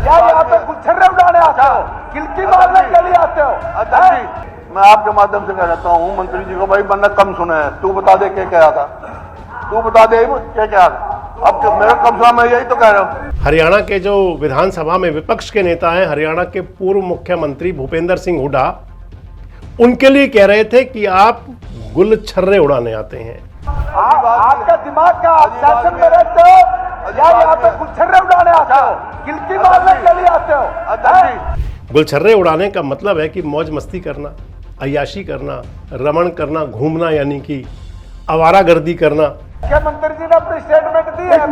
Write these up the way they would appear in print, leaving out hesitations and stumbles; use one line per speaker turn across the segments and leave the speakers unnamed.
क्या यहाँ पे गुच्छर्रे उड़ाने आते हो, किल्की मारने के लिए आते हो?
अध्यक्ष जी, मैं आपके माध्यम से कह रहता हूँ मंत्री जी को, भाई बंदा कम सुने है, तू बता दे क्या था, तू बता दे क्या था। अब मेरा कम सुना, मैं यही तो कह रहा हूँ।
हरियाणा के जो विधानसभा में विपक्ष के नेता हैं, हरियाणा के पूर्व मुख्यमंत्री भूपेंद्र सिंह हुड्डा, उनके लिए कह रहे थे कि आप गुलछर्रे उड़ाने आते हैं।
आपका दिमाग का आप शासन में रहते हो या यहाँ पे गुच्छर्रे उड़ाने आते हो, किल्की मारने के लिए आते हो?
अध्यक्ष जी,
गुलछर्रे उड़ाने का मतलब है कि मौज मस्ती करना, अय्याशी करना, रमण करना, घूमना, यानी कि आवारागर्दी करना।
मुख्यमंत्री जी ने अपनी स्टेटमेंट दी है,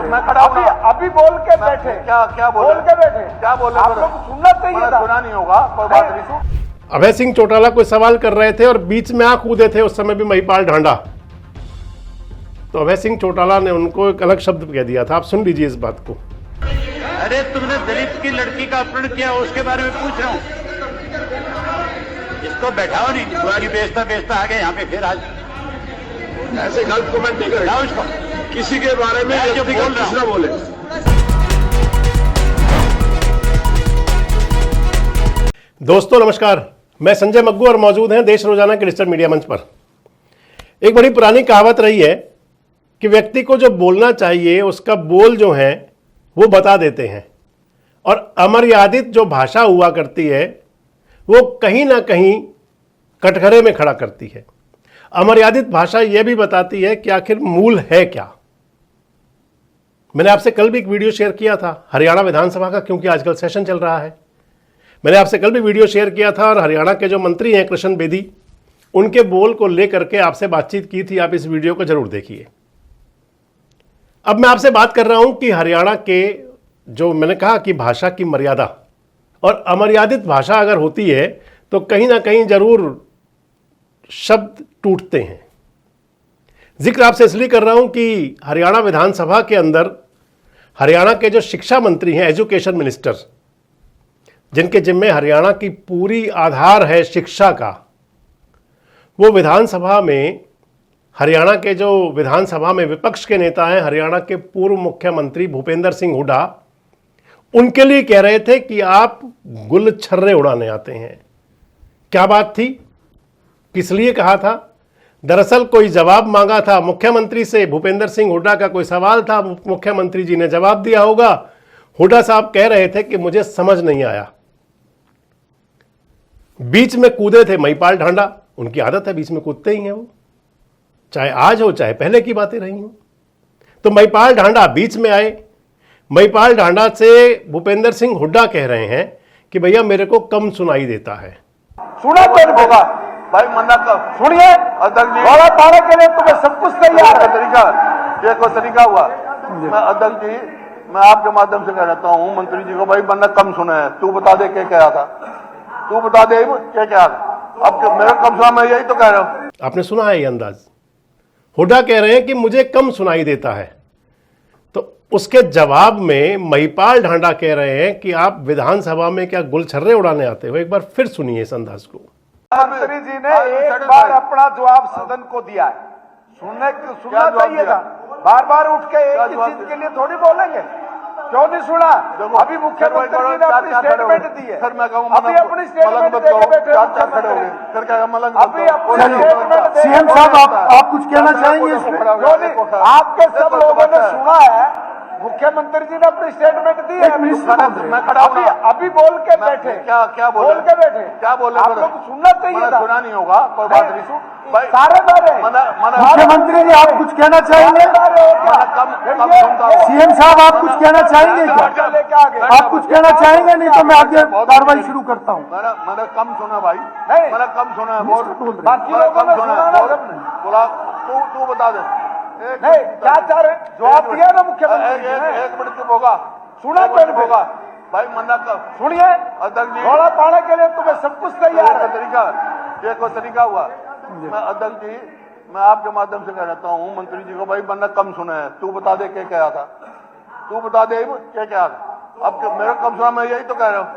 मैं खड़ा हूँ,
अभी बोल के बैठे,
क्या
बोल के बैठे,
क्या बोले?
आप लोग सुनना चाहिए था।
सुना नहीं होगा, कोई बात नहीं।
अभय सिंह चौटाला कोई सवाल कर रहे थे और बीच में आ कूदे थे उस समय भी महिपाल ढांडा, तो अभय सिंह चौटाला ने उनको एक अलग शब्द कह दिया था। आप सुन लीजिए इस बात को।
अरे तुमने दलित की लड़की का अपहरण किया, उसके बारे में पूछ रहा हूँ। इसको बैठाओ नहीं, तुम्हारी बेचता आ गए यहाँ पे फिर आज
ऐसे गलत कमेंट नहीं करें
उसको
किसी के बारे में,
जो बोल रहा हूं।
ना बोले।
दोस्तों नमस्कार, मैं संजय मग्गू और मौजूद हैं देश रोजाना के डिजिटल मीडिया मंच पर। एक बड़ी पुरानी कहावत रही है कि व्यक्ति को जो बोलना चाहिए उसका बोल जो है वो बता देते हैं, और अमर्यादित जो भाषा हुआ करती है वो कहीं ना कहीं कटघरे में खड़ा करती है। अमर्यादित भाषा यह भी बताती है कि आखिर मूल है क्या। मैंने आपसे कल भी एक वीडियो शेयर किया था हरियाणा विधानसभा का, क्योंकि आजकल सेशन चल रहा है। मैंने आपसे कल भी वीडियो शेयर किया था और हरियाणा के जो मंत्री हैं कृष्ण बेदी, उनके बोल को लेकर के आपसे बातचीत की थी। आप इस वीडियो को जरूर देखिए। अब मैं आपसे बात कर रहा हूं कि हरियाणा के जो मैंने कहा कि भाषा की मर्यादा और अमर्यादित भाषा अगर होती है तो कहीं ना कहीं जरूर शब्द टूटते हैं। जिक्र आपसे इसलिए कर रहा हूं कि हरियाणा विधानसभा के अंदर हरियाणा के जो शिक्षा मंत्री हैं, एजुकेशन मिनिस्टर, जिनके जिम्मे हरियाणा की पूरी आधार है शिक्षा का, वो विधानसभा में, हरियाणा के जो विधानसभा में विपक्ष के नेता हैं, हरियाणा के पूर्व मुख्यमंत्री भूपेंद्र सिंह हुड्डा, उनके लिए कह रहे थे कि आप गुलछर्रे उड़ाने आते हैं। क्या बात थी, किस लिए कहा था? दरअसल कोई जवाब मांगा था मुख्यमंत्री से, भूपेंद्र सिंह हुड्डा का कोई सवाल था, मुख्यमंत्री जी ने जवाब दिया होगा। हुड्डा साहब कह रहे थे कि मुझे समझ नहीं आया। बीच में कूदे थे महिपाल ढांडा, उनकी आदत है, बीच में कूदते ही हैं वो, चाहे आज हो चाहे पहले की बातें रही हो। तो महिपाल ढांडा बीच में आए। महिपाल ढांडा से भूपेंद्र सिंह हुड्डा कह रहे हैं कि भैया मेरे को कम सुनाई देता है।
सुना तो
होगा भाई, मना कर
सुनिए,
अध्यक्ष जी,
बड़ा पाने के लिए तुम्हें सब कुछ तैयार है।
तरीका ये कोई तरीका हुआ। मैं अध्यक्ष जी, मैं आपके माध्यम से कह रहता हूँ मंत्री जी को, भाई बंदा कम सुने है, तू बता दे क्या था, तू बता दे क्या था। अब मेरा कम सुना, मैं यही तो कह रहा हूँ।
आपने सुना है ये अंदाज। हुड्डा कह रहे हैं कि मुझे कम सुनाई देता है, तो उसके जवाब में महिपाल ढांडा कह रहे हैं कि आप विधानसभा में क्या गुलछर्रे उड़ाने आते हो। एक बार फिर सुनिए इस अंदाज को।
मंत्री जी ने एक बार अपना जवाब सदन को दिया है, सुनना चाहिए था। बार बार उठ के एक ही चीज के लिए थोड़ी बोलेंगे, क्यों नहीं सुना? अभी मुख्यमंत्री जी ने अपनी स्टेटमेंट दी है, अभी अपनी स्टेटमेंट देके बैठे। अभी अपनी स्टेटमेंट
सीएम साहब आप कुछ कहना चाहेंगे इसमें?
क्यों नहीं? आपके सब लोगों ने सुना है, मुख्यमंत्री जी ने अपनी स्टेटमेंट दी है,
मैं खड़ा हूँ,
अभी बोल के बैठे,
क्या
बोल के बैठे,
क्या बोले?
आप लोग सुनना चाहिए था।
सुना नहीं होगा, कोई बात नहीं।
सारे बारे
मुख्यमंत्री जी आप कुछ कहना चाहेंगे? सीएम साहब आप कुछ कहना चाहेंगे क्या? आप कुछ कहना चाहेंगे? नहीं तो मैं आगे कार्रवाई शुरू करता हूँ।
मैंने कम सुना भाई,
नहीं
मैंने कम सुना है।
बाकी लोगों ने सुना ना,
बोला तू बता दे।
नहीं क्या चाह रहे? जवाब दिया ना मुख्यमंत्री ने।
एक मिनट चुप होगा,
सुना तो
होगा भाई, मना कर
सुनिए,
अध्यक्ष जी,
थोड़ा पाने के लिए तुम्हें सब कुछ तैयार है।
तरीका ये कोई तरीका हुआ। मैं अध्यक्ष जी, मैं आपके माध्यम से कह रहता हूँ मंत्री जी को, भाई बंदा कम सुने है, तू बता दे क्या था, तू बता दे क्या था। अब मेरा कम सुना, मैं यही तो कह रहा हूँ।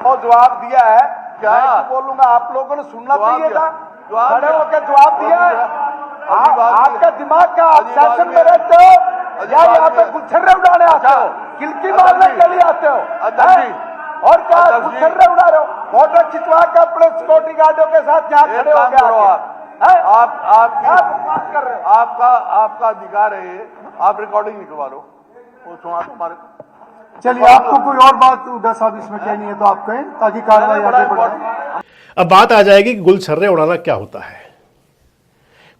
और जवाब दिया है
क्या?
मैं तो बोलूंगा, आप लोगों ने सुनना चाहिए था। खड़े होकर जवाब दिया है। आपका दिमाग का आप शासन में रहते हो या यहाँ पे गुच्छर्रे उड़ाने आते हो, किलकी मारने के लिए आते हो? और क्या गुच्छर्रे उड़ा रहे हो? फोटो खिंचवा के अपने सिक्योरिटी गार्डों के साथ यहाँ खड़े हो गए
आप
क्या बकवास कर रहे हो?
आपका अधिकार है, आप रिकॉर्डिंग निकलवा लो, वो सुना तुम्हारे।
चलिए, आपको कोई और बात हुड्डा साहब इसमें कहनी है तो आप कहें, ताकि कार्रवाई आगे बढ़े।
अब बात आ जाएगी कि गुलछर्रे उड़ाना क्या होता है।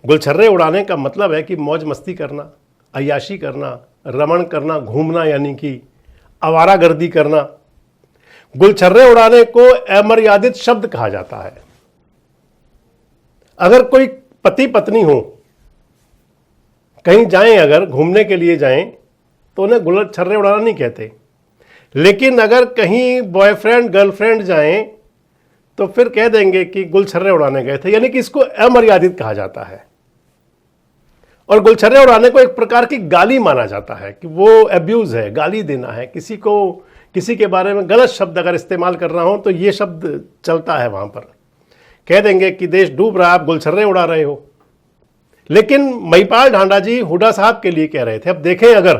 गुलछर्रे उड़ाने का मतलब है कि मौज मस्ती करना, अय्याशी करना, रमण करना, घूमना, यानी कि आवारागर्दी करना। गुलछर्रे उड़ाने को अमर्यादित शब्द कहा जाता है। अगर कोई पति पत्नी हो, कहीं जाएं, अगर घूमने के लिए जाएं, तो उन्हें गुलछर्रे उड़ाना नहीं कहते। लेकिन अगर कहीं बॉयफ्रेंड गर्लफ्रेंड जाएं तो फिर कह देंगे कि गुलछर्रे उड़ाने गए थे, यानी कि इसको अमर्यादित कहा जाता है। और गुलछर्रे उड़ाने को एक प्रकार की गाली माना जाता है कि वो एब्यूज है, गाली देना है, किसी को किसी के बारे में गलत शब्द अगर इस्तेमाल कर रहा हो तो ये शब्द चलता है। वहां पर कह देंगे कि देश डूब रहा है, आप गुलछर्रे उड़ा रहे हो। लेकिन महिपाल ढांडा जी हुड्डा साहब के लिए कह रहे थे। अब देखें अगर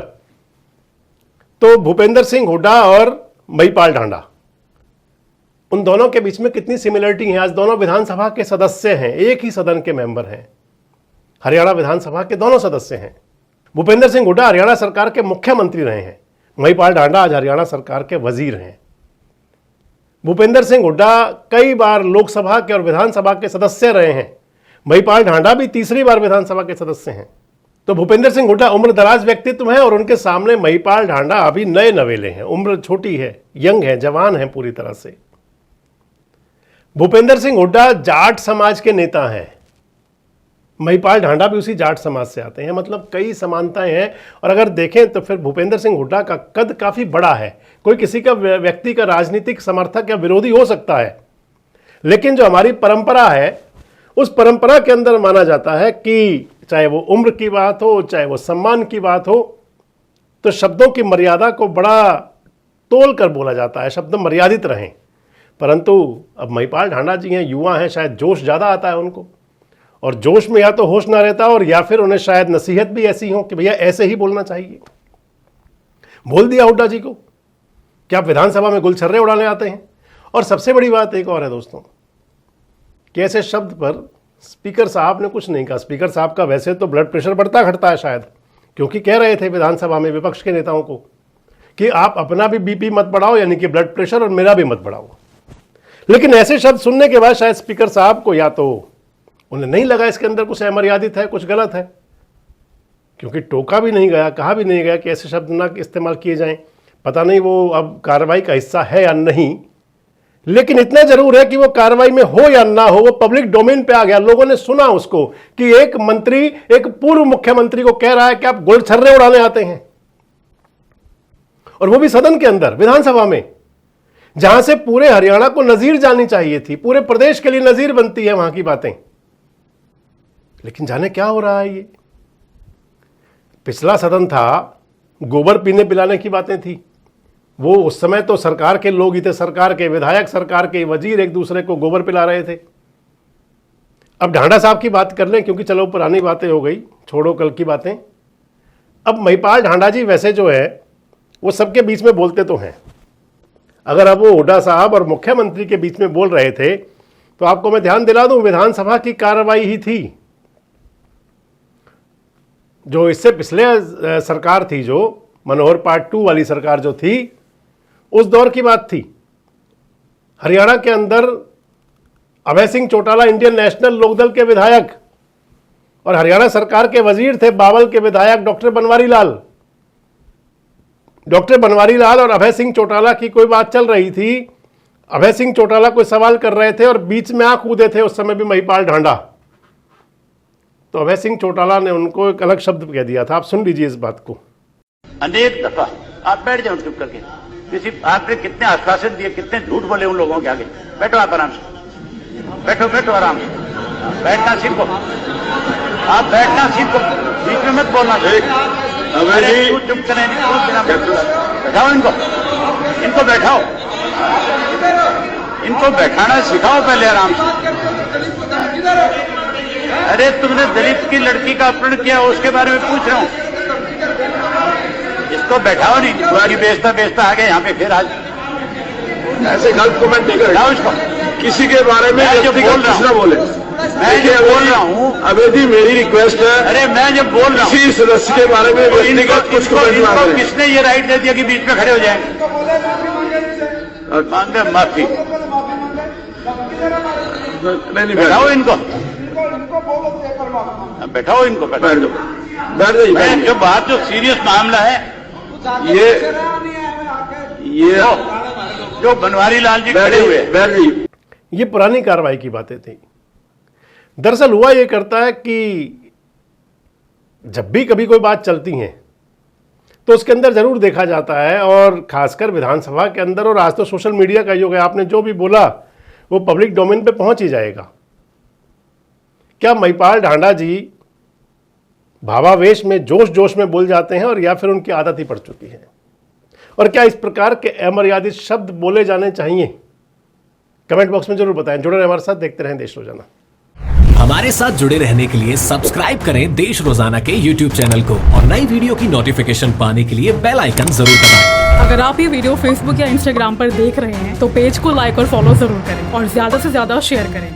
तो भूपेंद्र सिंह हुड्डा और महिपाल ढांडा, उन दोनों के बीच में कितनी सिमिलरिटी है। आज दोनों विधानसभा के सदस्य हैं, एक ही सदन के मेंबर हैं, हरियाणा विधानसभा के दोनों सदस्य हैं। भूपेंद्र सिंह हुड्डा हरियाणा सरकार के मुख्यमंत्री रहे हैं, महिपाल ढांडा आज हरियाणा सरकार के वजीर हैं। भूपेंद्र सिंह हुड्डा कई बार लोकसभा के और विधानसभा के सदस्य रहे हैं, महिपाल ढांडा भी तीसरी बार विधानसभा के सदस्य हैं। तो भूपेंद्र सिंह हुड्डा उम्रदराज व्यक्तित्व है और उनके सामने महिपाल ढांडा अभी नए नवेले हैं, उम्र छोटी है, यंग है, जवान है पूरी तरह से। भूपेंद्र सिंह हुड्डा जाट समाज के नेता हैं, महिपाल ढांडा भी उसी जाट समाज से आते हैं, मतलब कई समानताएं हैं। और अगर देखें तो फिर भूपेंद्र सिंह हुड्डा का कद काफी बड़ा है। कोई किसी का व्यक्ति का राजनीतिक समर्थक या विरोधी हो सकता है, लेकिन जो हमारी परंपरा है उस परंपरा के अंदर माना जाता है कि चाहे वो उम्र की बात हो, चाहे वो सम्मान की बात हो, तो शब्दों की मर्यादा को बड़ा तोल कर बोला जाता है, शब्द मर्यादित रहें। परंतु अब महिपाल ढांडा जी हैं, युवा हैं, शायद जोश ज़्यादा आता है उनको, और जोश में या तो होश ना रहता और या फिर उन्हें शायद नसीहत भी ऐसी हो कि भैया ऐसे ही बोलना चाहिए। बोल दिया हुड्डा जी को कि आप विधानसभा में गुलछर्रे उड़ाने आते हैं। और सबसे बड़ी बात एक और है दोस्तों, कि ऐसे शब्द पर स्पीकर साहब ने कुछ नहीं कहा। स्पीकर साहब का वैसे तो ब्लड प्रेशर बढ़ता घटता है शायद, क्योंकि कह रहे थे विधानसभा में विपक्ष के नेताओं को कि आप अपना भी बीपी मत बढ़ाओ, यानी कि ब्लड प्रेशर, और मेरा भी मत बढ़ाओ। लेकिन ऐसे शब्द सुनने के बाद शायद स्पीकर साहब को या तो उन्हें नहीं लगा इसके अंदर कुछ अमर्यादित है, कुछ गलत है, क्योंकि टोका भी नहीं गया, कहा भी नहीं गया कि ऐसे शब्द ना इस्तेमाल किए जाएं। पता नहीं वो अब कार्रवाई का हिस्सा है या नहीं, लेकिन इतना जरूर है कि वो कार्रवाई में हो या ना हो, वो पब्लिक डोमेन पे आ गया। लोगों ने सुना उसको कि एक मंत्री एक पूर्व मुख्यमंत्री को कह रहा है कि आप गुलछर्रे उड़ाने आते हैं, और वो भी सदन के अंदर, विधानसभा में, जहां से पूरे हरियाणा को नजीर जानी चाहिए थी, पूरे प्रदेश के लिए नजीर बनती है वहां की बातें। लेकिन जाने क्या हो रहा है। ये पिछला सदन था, गोबर पीने पिलाने की बातें थी। वो उस समय तो सरकार के लोग ही थे, सरकार के विधायक, सरकार के वजीर एक दूसरे को गोबर पिला रहे थे। अब ढांडा साहब की बात कर लें, क्योंकि चलो पुरानी बातें हो गई, छोड़ो कल की बातें। अब महिपाल ढांडा जी वैसे जो है वो सबके बीच में बोलते तो हैं। अगर अब वो हुड्डा साहब और मुख्यमंत्री के बीच में बोल रहे थे तो आपको मैं ध्यान दिला दूं, विधानसभा की कार्रवाई ही थी। जो इससे पिछले सरकार थी, जो मनोहर पार्ट 2 वाली सरकार जो थी, उस दौर की बात थी। हरियाणा के अंदर अभय सिंह चौटाला इंडियन नेशनल लोकदल के विधायक और हरियाणा सरकार के वजीर थे, बावल के विधायक डॉक्टर बनवारी लाल। डॉक्टर बनवारी लाल और अभय सिंह चौटाला की कोई बात चल रही थी। अभय सिंह चौटाला कोई सवाल कर रहे थे और बीच में आ कूदे थे उस समय भी महिपाल ढांडा। तो अभय सिंह चौटाला ने उनको एक अलग शब्द कह दिया था। आप सुन लीजिए इस बात को।
अनेक दफा आप बैठ जाओ चुप करके, किसी आपने कितने आश्वासन दिए, कितने झूठ बोले उन लोगों के आगे। बैठो आप आराम से, बैठो बैठो आराम से, बैठना सीखो, आप बैठना सीखो, बीच में मत बोलना। चुप करें, बैठाओ इनको बैठाओ, इनको बैठाना सिखाओ पहले आराम से। अरे तुमने दलित की लड़की का अपहरण किया, उसके बारे में पूछ रहा हूं। इसको बैठाओ नहीं, बुआरी बेचता बेचता आ गए यहाँ पे फिर आज।
ऐसे गलत कमेंट नहीं
बैठाओ
करें,
इसको।
किसी के बारे में
मैं जो
व्यक्तिगत
बोल रहा
कुछ ना
हूं,
बोले।
मैं जो बोल रहा हूँ,
अवेदी मेरी रिक्वेस्ट है,
अरे मैं जब बोल रहा हूँ,
किसी सदस्य के बारे में व्यक्तिगत कुछ कमेंट ना
इनको
करें।
किसने ये राइट दे दिया कि बीच में खड़े हो जाएंगे? मांगे माफी,
नहीं
बैठाओ इनको, बैठाओ इनको,
बैठ
बैठाओ।
जाओ, बैठ जाइए, बैठ
जो बात जो सीरियस मामला है,
जाइए। ये
जो बनवारी लाल जी
बैठ
खड़े हुए
जाइए, बैठ जाइए।
ये पुरानी कार्रवाई की बातें थी। दरअसल हुआ ये करता है कि जब भी कभी कोई बात चलती है तो उसके अंदर जरूर देखा जाता है, और खासकर विधानसभा के अंदर, और आज तो सोशल मीडिया का युग है, आपने जो भी बोला वो पब्लिक डोमेन पे पहुंच ही जाएगा। क्या महिपाल ढांडा जी भावावेश में जोश जोश में बोल जाते हैं, और या फिर उनकी आदत ही पड़ चुकी है? और क्या इस प्रकार के अमर्यादित शब्द बोले जाने चाहिए? कमेंट बॉक्स में जरूर बताएं। जुड़े रहें हमारे साथ, देखते रहें देश रोजाना।
हमारे साथ जुड़े रहने के लिए सब्सक्राइब करें देश रोजाना के YouTube चैनल को, और नई वीडियो की नोटिफिकेशन पाने के लिए बेल आइकन जरूर दबाएं।
अगर आप ये वीडियो Facebook या Instagram पर देख रहे हैं तो पेज को लाइक और फॉलो जरूर करें और ज्यादा से ज्यादा शेयर करें।